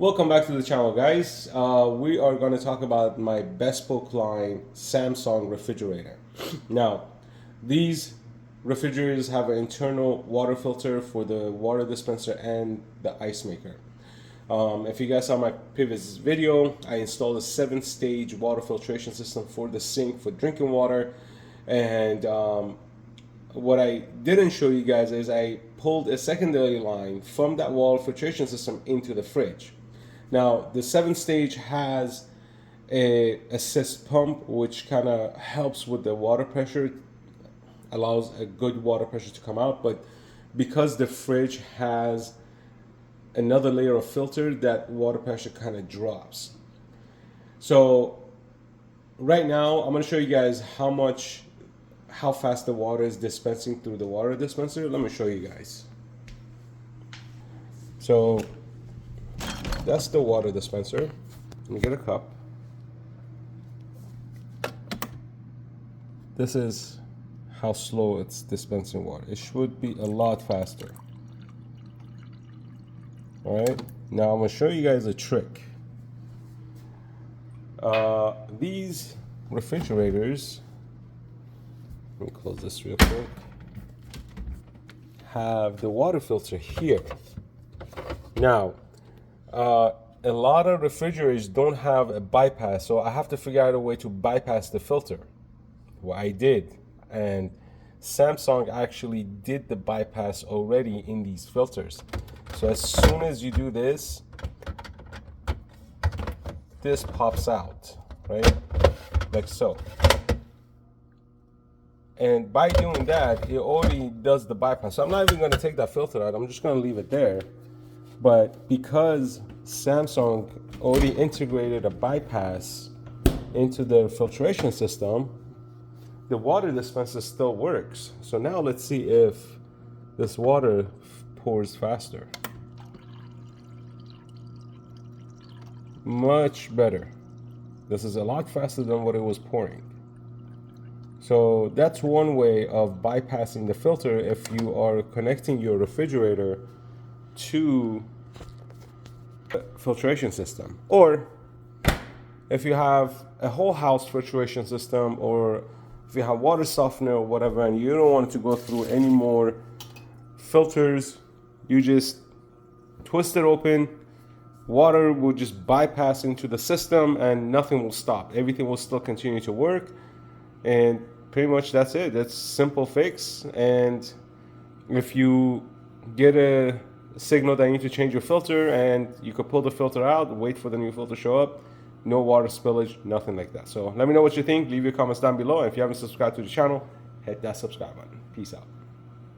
Welcome back to the channel, guys. We are going to talk about my bespoke line Samsung refrigerator. Now, these refrigerators have an internal water filter for the water dispenser and the ice maker. If you guys saw my previous video, I installed a 7-stage water filtration system for the sink for drinking water. And what I didn't show you guys is I pulled a secondary line from that water filtration system into the fridge. Now, the 7-stage has a assist pump, which kind of helps with the water pressure, allows a good water pressure to come out. But because the fridge has another layer of filter, that water pressure kind of drops. So right now, I'm going to show you guys how fast the water is dispensing through the water dispenser. Let me show you guys. So that's the water dispenser. Let me get a cup. This is how slow it's dispensing water. It should be a lot faster. Alright, now I'm going to show you guys a trick. These refrigerators, let me close this real quick, have the water filter here. Now, a lot of refrigerators don't have a bypass, so I have to figure out a way to bypass the filter. Well, I did, and Samsung actually did the bypass already in these filters. So as soon as you do this, this pops out, right? Like so. And by doing that, it already does the bypass. So I'm not even going to take that filter out. I'm just going to leave it there. But because Samsung already integrated a bypass into the filtration system, the water dispenser still works. So now let's see if this water pours faster. Much better. This is a lot faster than what it was pouring. So that's one way of bypassing the filter if you are connecting your refrigerator to a filtration system. Or if you have a whole house filtration system, or if you have water softener or whatever, and you don't want to go through any more filters, you just twist it open, water will just bypass into the system and nothing will stop. Everything will still continue to work. And pretty much that's it. That's a simple fix. And if you get a signal that you need to change your filter, and you could pull the filter out, wait for the new filter to show up, no water spillage, nothing like that. So let me know what you think. Leave your comments down below. And if you haven't subscribed to the channel, hit that subscribe button. Peace out.